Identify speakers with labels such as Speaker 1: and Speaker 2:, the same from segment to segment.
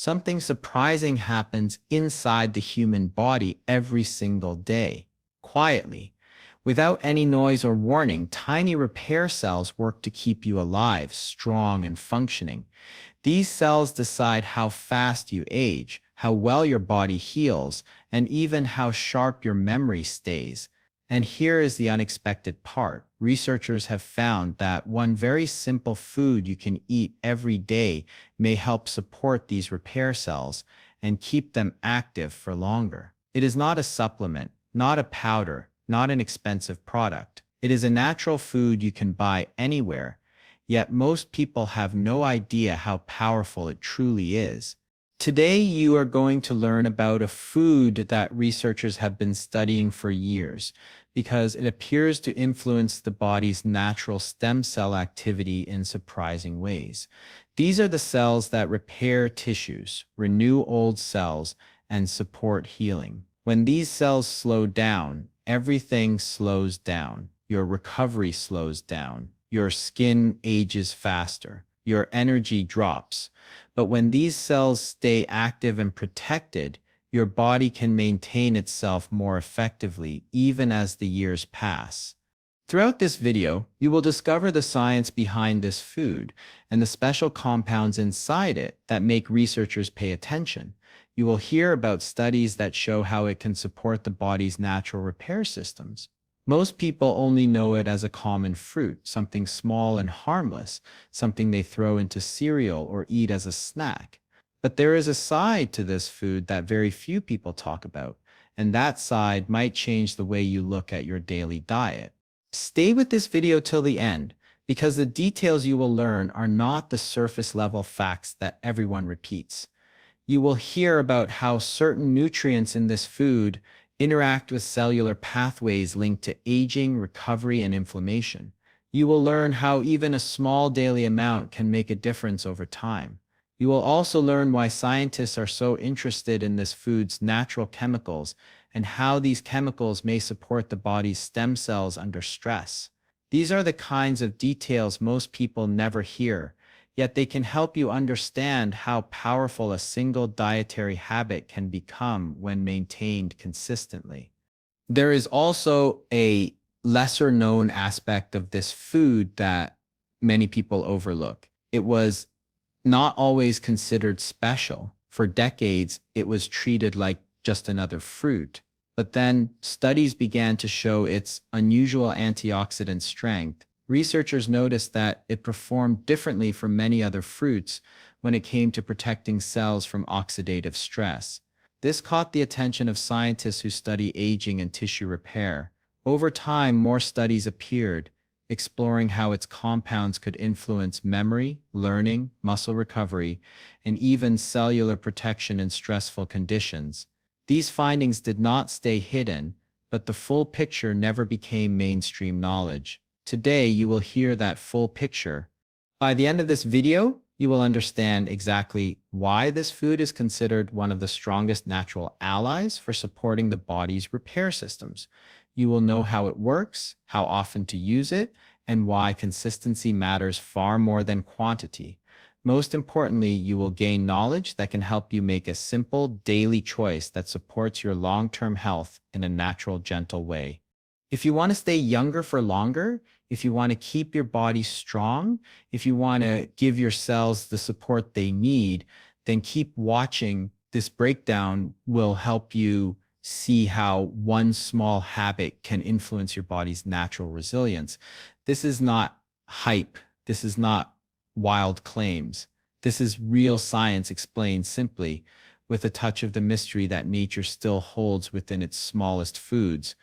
Speaker 1: Something surprising happens inside the human body every single day, quietly. Without any noise or warning, tiny repair cells work to keep you alive, strong, and functioning. These cells decide how fast you age, how well your body heals, and even how sharp your memory stays. And here is the unexpected part. Researchers have found that one very simple food you can eat every day may help support these repair cells and keep them active for longer. It is not a supplement, not a powder, not an expensive product. It is a natural food you can buy anywhere, yet most people have no idea how powerful it truly is. Today, you are going to learn about a food that researchers have been studying for years because it appears to influence the body's natural stem cell activity in surprising ways. These are the cells that repair tissues, renew old cells, and support healing. When these cells slow down, everything slows down. Your recovery slows down. Your skin ages faster. Your energy drops. But when these cells stay active and protected, your body can maintain itself more effectively even as the years pass. Throughout this video, you will discover the science behind this food and the special compounds inside it that make researchers pay attention. You will hear about studies that show how it can support the body's natural repair systems. Most people only know it as a common fruit, something small and harmless, something they throw into cereal or eat as a snack. But there is a side to this food that very few people talk about, and that side might change the way you look at your daily diet. Stay with this video till the end, because the details you will learn are not the surface level facts that everyone repeats. You will hear about how certain nutrients in this food interact with cellular pathways linked to aging, recovery, and inflammation. You will learn how even a small daily amount can make a difference over time. You will also learn why scientists are so interested in this food's natural chemicals and how these chemicals may support the body's stem cells under stress. These are the kinds of details most people never hear, yet they can help you understand how powerful a single dietary habit can become when maintained consistently. There is also a lesser known aspect of this food that many people overlook. It was not always considered special. For decades, it was treated like just another fruit. But then studies began to show its unusual antioxidant strength. Researchers noticed that it performed differently from many other fruits when it came to protecting cells from oxidative stress. This caught the attention of scientists who study aging and tissue repair. Over time, more studies appeared, exploring how its compounds could influence memory, learning, muscle recovery, and even cellular protection in stressful conditions. These findings did not stay hidden, but the full picture never became mainstream knowledge. Today, you will hear that full picture. By the end of this video, you will understand exactly why this food is considered one of the strongest natural allies for supporting the body's repair systems. You will know how it works, how often to use it, and why consistency matters far more than quantity. Most importantly, you will gain knowledge that can help you make a simple daily choice that supports your long-term health in a natural, gentle way. If you want to stay younger for longer, if you want to keep your body strong, if you want to give your cells the support they need, then keep watching. This breakdown will help you see how one small habit can influence your body's natural resilience. This is not hype. This is not wild claims. This is real science explained simply, with a touch of the mystery that nature still holds within its smallest foods.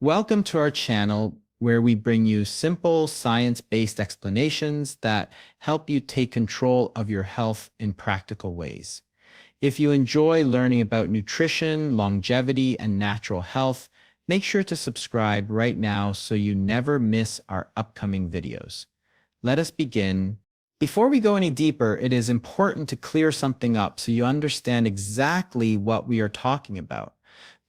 Speaker 1: Welcome to our channel, where we bring you simple, science-based explanations that help you take control of your health in practical ways. If you enjoy learning about nutrition, longevity, and natural health, make sure to subscribe right now so you never miss our upcoming videos. Let us begin. Before we go any deeper, it is important to clear something up so you understand exactly what we are talking about.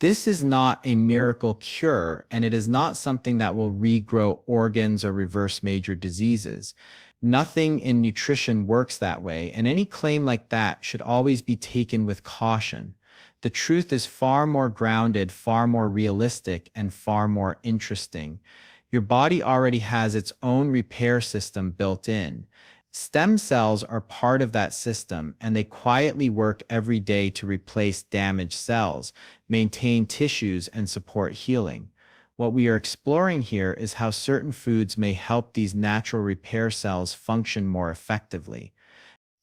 Speaker 1: This is not a miracle cure, and it is not something that will regrow organs or reverse major diseases. Nothing in nutrition works that way, and any claim like that should always be taken with caution. The truth is far more grounded, far more realistic, and far more interesting. Your body already has its own repair system built in. Stem cells are part of that system, and they quietly work every day to replace damaged cells, maintain tissues, and support healing. What we are exploring here is how certain foods may help these natural repair cells function more effectively.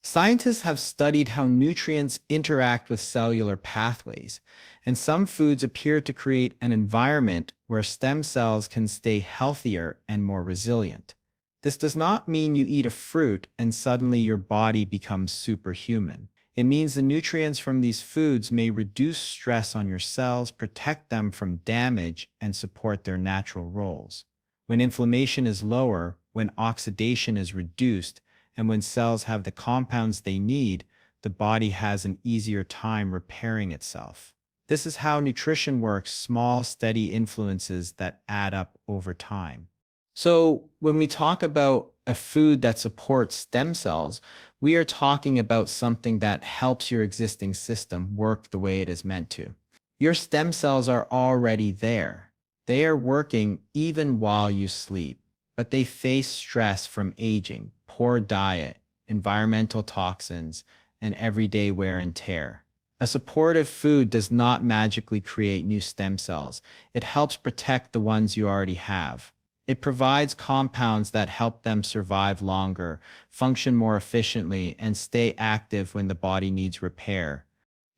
Speaker 1: Scientists have studied how nutrients interact with cellular pathways, and some foods appear to create an environment where stem cells can stay healthier and more resilient. This does not mean you eat a fruit and suddenly your body becomes superhuman. It means the nutrients from these foods may reduce stress on your cells, protect them from damage, and support their natural roles. When inflammation is lower, when oxidation is reduced, and when cells have the compounds they need, the body has an easier time repairing itself. This is how nutrition works, small, steady influences that add up over time. So, when we talk about a food that supports stem cells, we are talking about something that helps your existing system work the way it is meant to. Your stem cells are already there. They are working even while you sleep, but they face stress from aging, poor diet, environmental toxins, and everyday wear and tear. A supportive food does not magically create new stem cells. It helps protect the ones you already have. It provides compounds that help them survive longer, function more efficiently, and stay active when the body needs repair.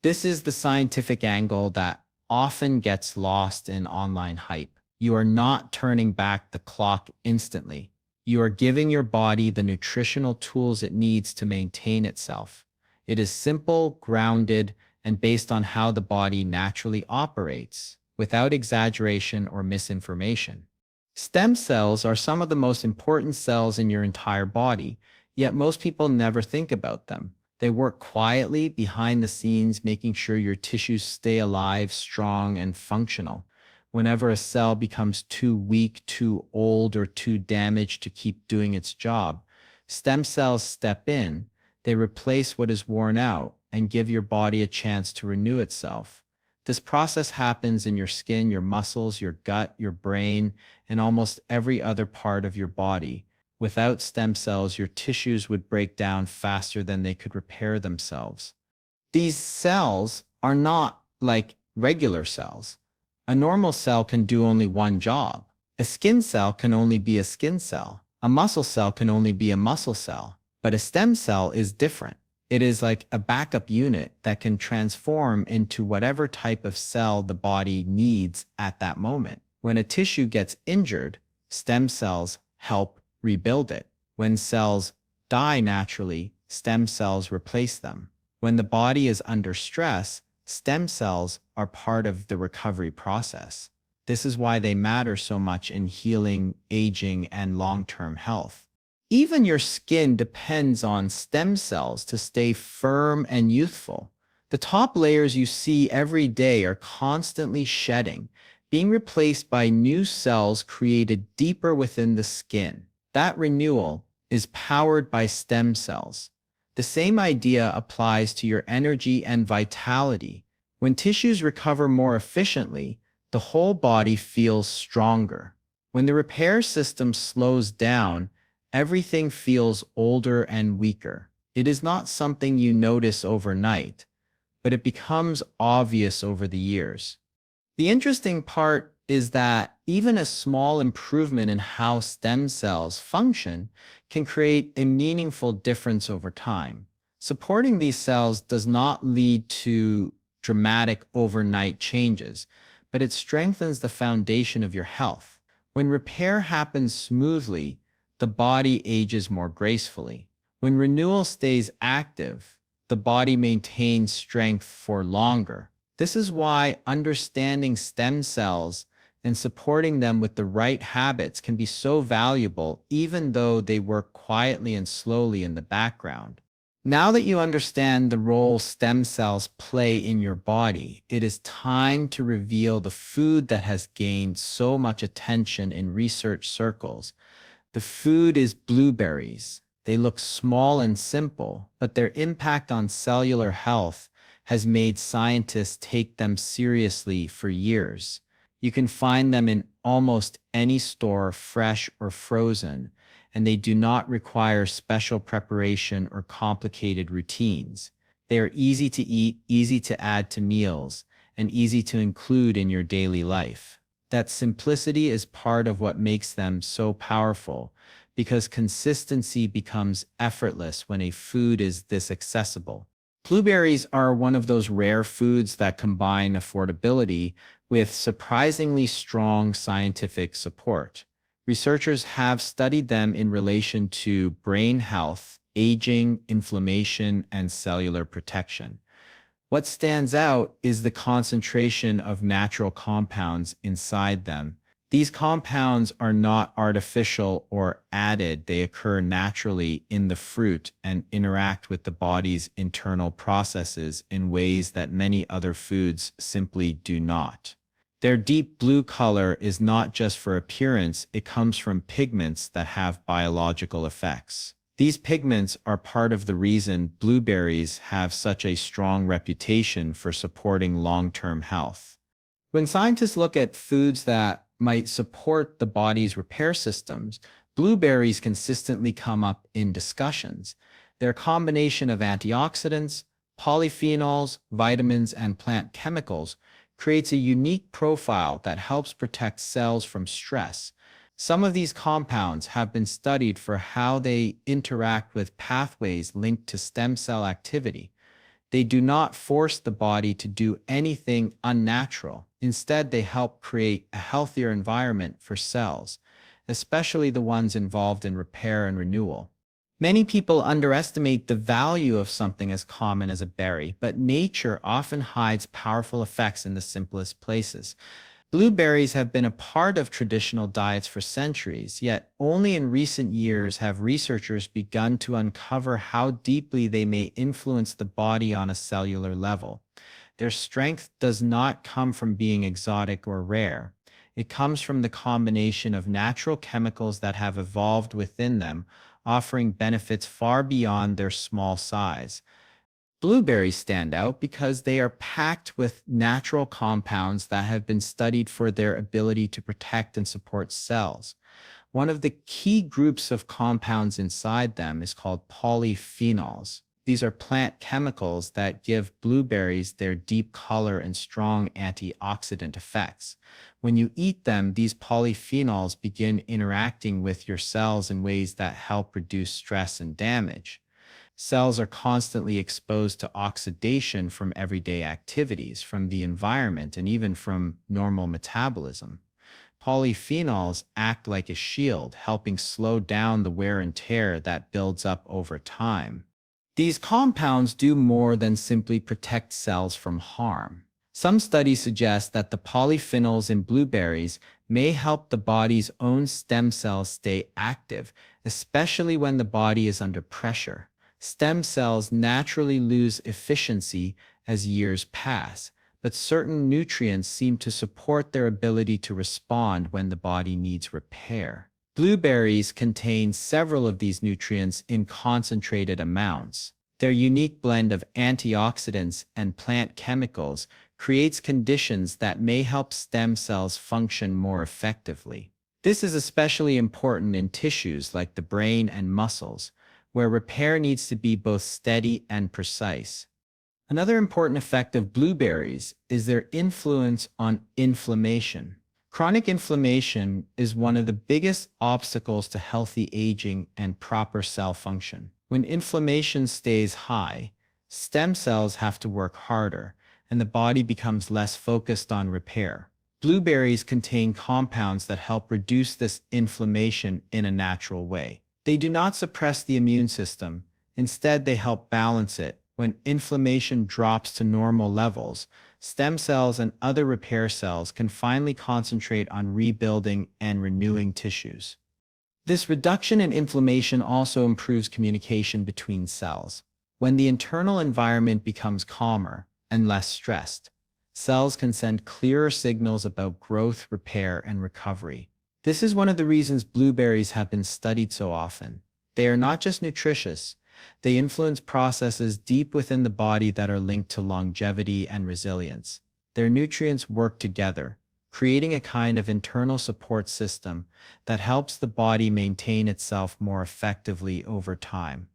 Speaker 1: This is the scientific angle that often gets lost in online hype. You are not turning back the clock instantly. You are giving your body the nutritional tools it needs to maintain itself. It is simple, grounded, and based on how the body naturally operates, without exaggeration or misinformation. Stem cells are some of the most important cells in your entire body, yet most people never think about them. They work quietly behind the scenes, making sure your tissues stay alive, strong, and functional. Whenever a cell becomes too weak, too old, or too damaged to keep doing its job, stem cells step in. They replace what is worn out and give your body a chance to renew itself. This process happens in your skin, your muscles, your gut, your brain, and almost every other part of your body. Without stem cells, your tissues would break down faster than they could repair themselves. These cells are not like regular cells. A normal cell can do only one job. A skin cell can only be a skin cell. A muscle cell can only be a muscle cell. But a stem cell is different. It is like a backup unit that can transform into whatever type of cell the body needs at that moment. When a tissue gets injured, stem cells help rebuild it. When cells die naturally, stem cells replace them. When the body is under stress, stem cells are part of the recovery process. This is why they matter so much in healing, aging, and long-term health. Even your skin depends on stem cells to stay firm and youthful. The top layers you see every day are constantly shedding, being replaced by new cells created deeper within the skin. That renewal is powered by stem cells. The same idea applies to your energy and vitality. When tissues recover more efficiently, the whole body feels stronger. When the repair system slows down, everything feels older and weaker. It is not something you notice overnight, but it becomes obvious over the years. The interesting part is that even a small improvement in how stem cells function can create a meaningful difference over time. Supporting these cells does not lead to dramatic overnight changes, but it strengthens the foundation of your health. When repair happens smoothly, the body ages more gracefully. When renewal stays active, the body maintains strength for longer. This is why understanding stem cells and supporting them with the right habits can be so valuable, even though they work quietly and slowly in the background. Now that you understand the role stem cells play in your body, it is time to reveal the food that has gained so much attention in research circles. The food is blueberries. They look small and simple, but their impact on cellular health has made scientists take them seriously for years. You can find them in almost any store, fresh or frozen, and they do not require special preparation or complicated routines. They are easy to eat, easy to add to meals, and easy to include in your daily life. That simplicity is part of what makes them so powerful, because consistency becomes effortless when a food is this accessible. Blueberries are one of those rare foods that combine affordability with surprisingly strong scientific support. Researchers have studied them in relation to brain health, aging, inflammation, and cellular protection. What stands out is the concentration of natural compounds inside them. These compounds are not artificial or added. They occur naturally in the fruit and interact with the body's internal processes in ways that many other foods simply do not. Their deep blue color is not just for appearance, it comes from pigments that have biological effects. These pigments are part of the reason blueberries have such a strong reputation for supporting long-term health. When scientists look at foods that might support the body's repair systems, blueberries consistently come up in discussions. Their combination of antioxidants, polyphenols, vitamins, and plant chemicals creates a unique profile that helps protect cells from stress. Some of these compounds have been studied for how they interact with pathways linked to stem cell activity. They do not force the body to do anything unnatural. Instead, they help create a healthier environment for cells, especially the ones involved in repair and renewal. Many people underestimate the value of something as common as a berry, but nature often hides powerful effects in the simplest places. Blueberries have been a part of traditional diets for centuries, yet only in recent years have researchers begun to uncover how deeply they may influence the body on a cellular level. Their strength does not come from being exotic or rare. It comes from the combination of natural chemicals that have evolved within them, offering benefits far beyond their small size. Blueberries stand out because they are packed with natural compounds that have been studied for their ability to protect and support cells. One of the key groups of compounds inside them is called polyphenols. These are plant chemicals that give blueberries their deep color and strong antioxidant effects. When you eat them, these polyphenols begin interacting with your cells in ways that help reduce stress and damage. Cells are constantly exposed to oxidation from everyday activities, from the environment, and even from normal metabolism. Polyphenols act like a shield, helping slow down the wear and tear that builds up over time. These compounds do more than simply protect cells from harm. Some studies suggest that the polyphenols in blueberries may help the body's own stem cells stay active, especially when the body is under pressure. Stem cells naturally lose efficiency as years pass, but certain nutrients seem to support their ability to respond when the body needs repair. Blueberries contain several of these nutrients in concentrated amounts. Their unique blend of antioxidants and plant chemicals creates conditions that may help stem cells function more effectively. This is especially important in tissues like the brain and muscles, where repair needs to be both steady and precise. Another important effect of blueberries is their influence on inflammation. Chronic inflammation is one of the biggest obstacles to healthy aging and proper cell function. When inflammation stays high, stem cells have to work harder, and the body becomes less focused on repair. Blueberries contain compounds that help reduce this inflammation in a natural way. They do not suppress the immune system. Instead, they help balance it. When inflammation drops to normal levels, stem cells and other repair cells can finally concentrate on rebuilding and renewing tissues. This reduction in inflammation also improves communication between cells. When the internal environment becomes calmer and less stressed, cells can send clearer signals about growth, repair, and recovery. This is one of the reasons blueberries have been studied so often. They are not just nutritious, they influence processes deep within the body that are linked to longevity and resilience. Their nutrients work together, creating a kind of internal support system that helps the body maintain itself more effectively over time.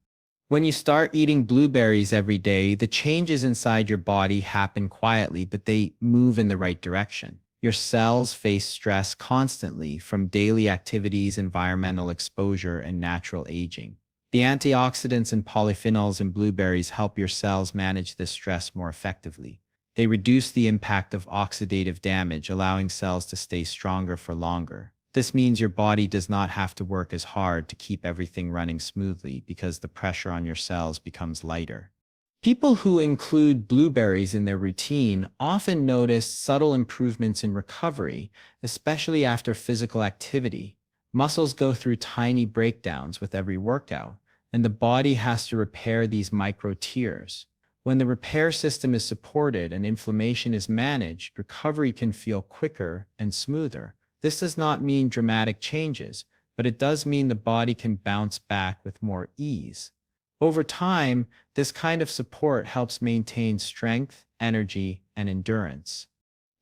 Speaker 1: When you start eating blueberries every day, the changes inside your body happen quietly, but they move in the right direction. Your cells face stress constantly from daily activities, environmental exposure, and natural aging. The antioxidants and polyphenols in blueberries help your cells manage this stress more effectively. They reduce the impact of oxidative damage, allowing cells to stay stronger for longer. This means your body does not have to work as hard to keep everything running smoothly because the pressure on your cells becomes lighter. People who include blueberries in their routine often notice subtle improvements in recovery, especially after physical activity. Muscles go through tiny breakdowns with every workout, and the body has to repair these micro tears. When the repair system is supported and inflammation is managed, recovery can feel quicker and smoother. This does not mean dramatic changes, but it does mean the body can bounce back with more ease. Over time, this kind of support helps maintain strength, energy, and endurance.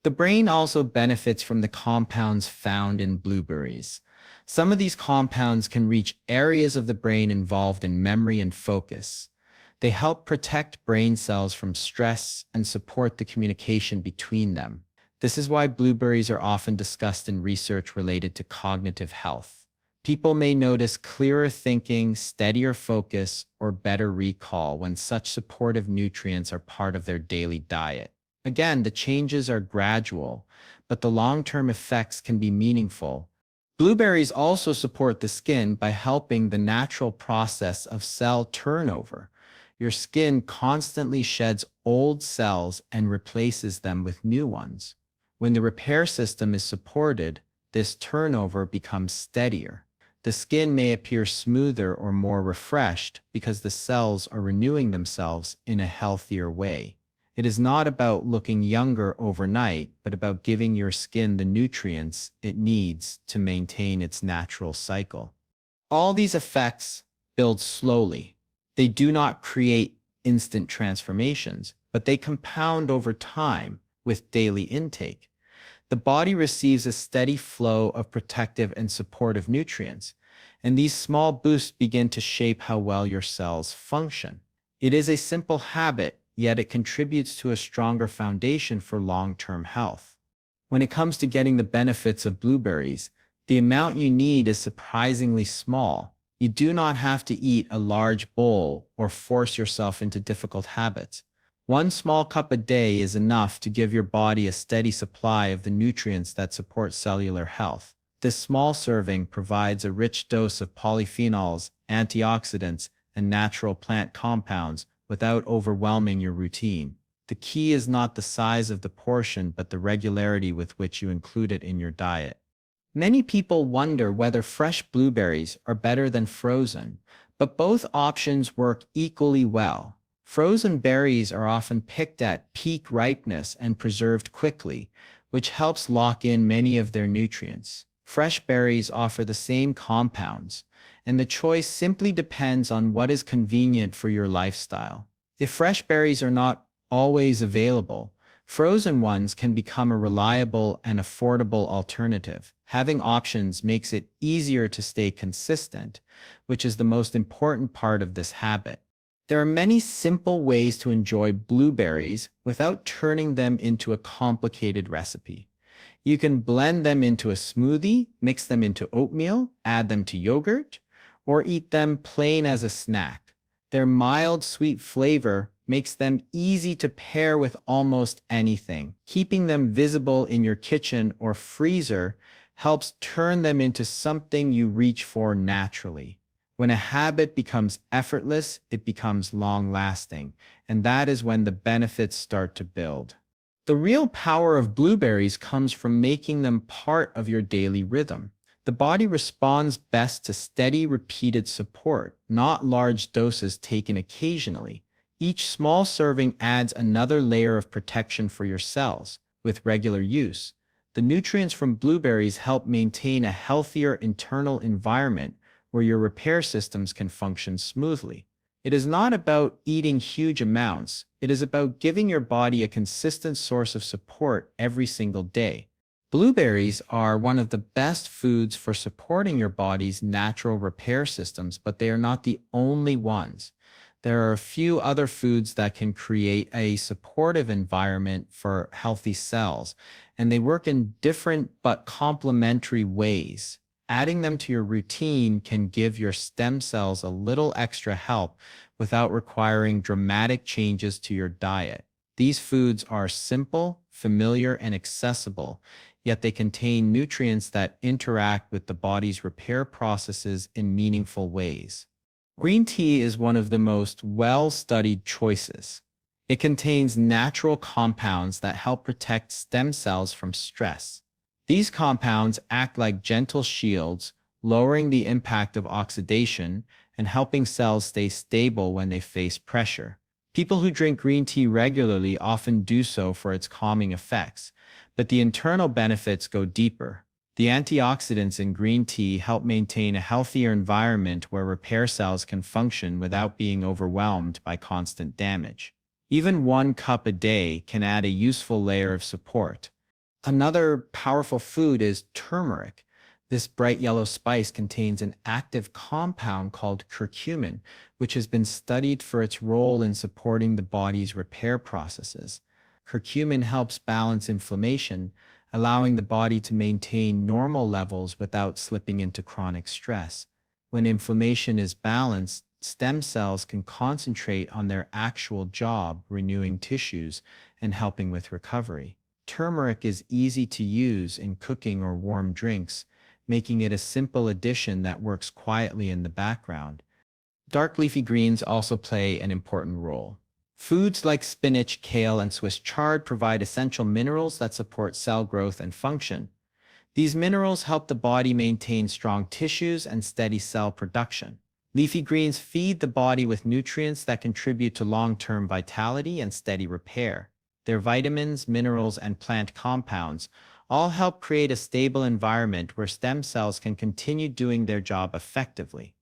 Speaker 1: The brain also benefits from the compounds found in blueberries. Some of these compounds can reach areas of the brain involved in memory and focus. They help protect brain cells from stress and support the communication between them. This is why blueberries are often discussed in research related to cognitive health. People may notice clearer thinking, steadier focus, or better recall when such supportive nutrients are part of their daily diet. Again, the changes are gradual, but the long-term effects can be meaningful. Blueberries also support the skin by helping the natural process of cell turnover. Your skin constantly sheds old cells and replaces them with new ones. When the repair system is supported, this turnover becomes steadier. The skin may appear smoother or more refreshed because the cells are renewing themselves in a healthier way. It is not about looking younger overnight, but about giving your skin the nutrients it needs to maintain its natural cycle. All these effects build slowly. They do not create instant transformations, but they compound over time with daily intake. The body receives a steady flow of protective and supportive nutrients, and these small boosts begin to shape how well your cells function. It is a simple habit, yet it contributes to a stronger foundation for long-term health. When it comes to getting the benefits of blueberries, the amount you need is surprisingly small. You do not have to eat a large bowl or force yourself into difficult habits. One small cup a day is enough to give your body a steady supply of the nutrients that support cellular health. This small serving provides a rich dose of polyphenols, antioxidants, and natural plant compounds without overwhelming your routine. The key is not the size of the portion, but the regularity with which you include it in your diet. Many people wonder whether fresh blueberries are better than frozen, but both options work equally well. Frozen berries are often picked at peak ripeness and preserved quickly, which helps lock in many of their nutrients. Fresh berries offer the same compounds, and the choice simply depends on what is convenient for your lifestyle. If fresh berries are not always available, frozen ones can become a reliable and affordable alternative. Having options makes it easier to stay consistent, which is the most important part of this habit. There are many simple ways to enjoy blueberries without turning them into a complicated recipe. You can blend them into a smoothie, mix them into oatmeal, add them to yogurt, or eat them plain as a snack. Their mild, sweet flavor makes them easy to pair with almost anything. Keeping them visible in your kitchen or freezer helps turn them into something you reach for naturally. When a habit becomes effortless, it becomes long-lasting, and that is when the benefits start to build. The real power of blueberries comes from making them part of your daily rhythm. The body responds best to steady, repeated support, not large doses taken occasionally. Each small serving adds another layer of protection for your cells. With regular use, the nutrients from blueberries help maintain a healthier internal environment, where your repair systems can function smoothly. It is not about eating huge amounts. It is about giving your body a consistent source of support every single day. Blueberries are one of the best foods for supporting your body's natural repair systems, but they are not the only ones. There are a few other foods that can create a supportive environment for healthy cells, and they work in different but complementary ways. Adding them to your routine can give your stem cells a little extra help without requiring dramatic changes to your diet. These foods are simple, familiar, and accessible, yet they contain nutrients that interact with the body's repair processes in meaningful ways. Green tea is one of the most well-studied choices. It contains natural compounds that help protect stem cells from stress. These compounds act like gentle shields, lowering the impact of oxidation and helping cells stay stable when they face pressure. People who drink green tea regularly often do so for its calming effects, but the internal benefits go deeper. The antioxidants in green tea help maintain a healthier environment where repair cells can function without being overwhelmed by constant damage. Even 1 cup a day can add a useful layer of support. Another powerful food is turmeric. This bright yellow spice contains an active compound called curcumin, which has been studied for its role in supporting the body's repair processes. Curcumin helps balance inflammation, allowing the body to maintain normal levels without slipping into chronic stress. When inflammation is balanced, stem cells can concentrate on their actual job, renewing tissues and helping with recovery. Turmeric is easy to use in cooking or warm drinks, making it a simple addition that works quietly in the background. Dark leafy greens also play an important role. Foods like spinach, kale, and Swiss chard provide essential minerals that support cell growth and function. These minerals help the body maintain strong tissues and steady cell production. Leafy greens feed the body with nutrients that contribute to long-term vitality and steady repair. Their vitamins, minerals, and plant compounds all help create a stable environment where stem cells can continue doing their job effectively.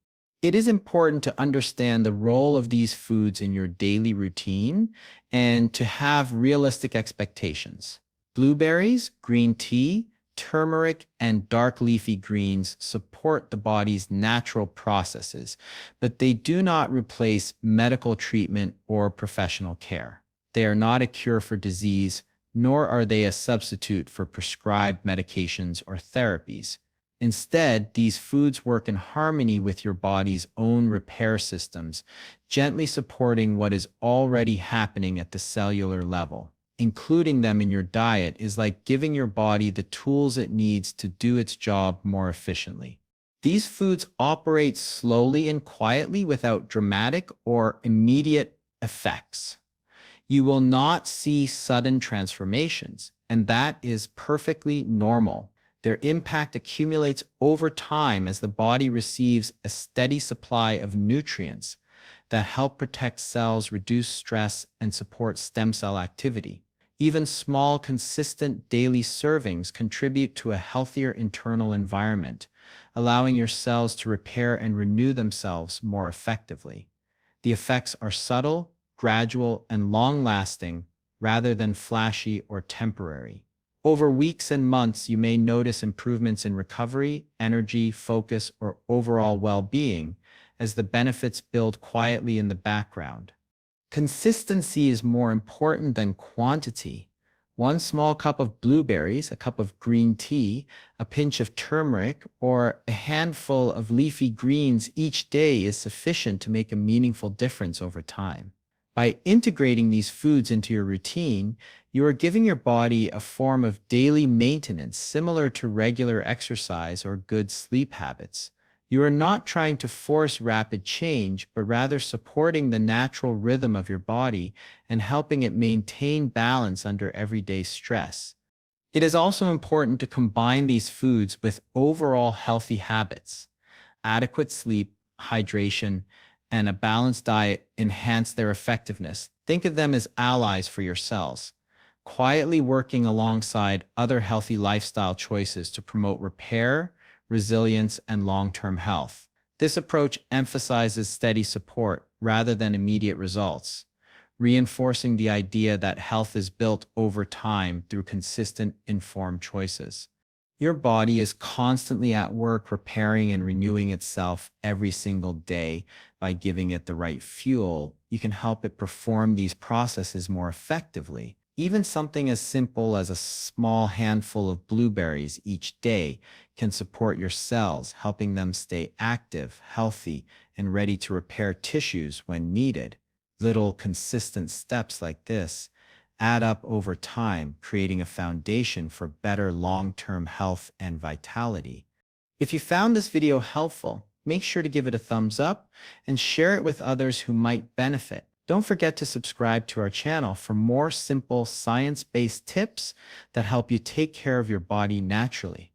Speaker 1: It is important to understand the role of these foods in your daily routine and to have realistic expectations. Blueberries, green tea, turmeric, and dark leafy greens support the body's natural processes, but they do not replace medical treatment or professional care. They are not a cure for disease, nor are they a substitute for prescribed medications or therapies. Instead, these foods work in harmony with your body's own repair systems, gently supporting what is already happening at the cellular level. Including them in your diet is like giving your body the tools it needs to do its job more efficiently. These foods operate slowly and quietly without dramatic or immediate effects. You will not see sudden transformations, and that is perfectly normal. Their impact accumulates over time as the body receives a steady supply of nutrients that help protect cells, reduce stress, and support stem cell activity. Even small, consistent daily servings contribute to a healthier internal environment, allowing your cells to repair and renew themselves more effectively. The effects are subtle, gradual, and long-lasting, rather than flashy or temporary. Over weeks and months, you may notice improvements in recovery, energy, focus, or overall well-being as the benefits build quietly in the background. Consistency is more important than quantity. 1 small cup of blueberries, a cup of green tea, a pinch of turmeric, or a handful of leafy greens each day is sufficient to make a meaningful difference over time. By integrating these foods into your routine, you are giving your body a form of daily maintenance similar to regular exercise or good sleep habits. You are not trying to force rapid change, but rather supporting the natural rhythm of your body and helping it maintain balance under everyday stress. It is also important to combine these foods with overall healthy habits. Adequate sleep, hydration, and a balanced diet enhance their effectiveness. Think of them as allies for your cells, quietly working alongside other healthy lifestyle choices to promote repair, resilience, and long-term health. This approach emphasizes steady support rather than immediate results, reinforcing the idea that health is built over time through consistent, informed choices. Your body is constantly at work repairing and renewing itself every single day. By giving it the right fuel, you can help it perform these processes more effectively. Even something as simple as a small handful of blueberries each day can support your cells, helping them stay active, healthy, and ready to repair tissues when needed. Little consistent steps like this add up over time, creating a foundation for better long-term health and vitality. If you found this video helpful, make sure to give it a thumbs up and share it with others who might benefit. Don't forget to subscribe to our channel for more simple science-based tips that help you take care of your body naturally.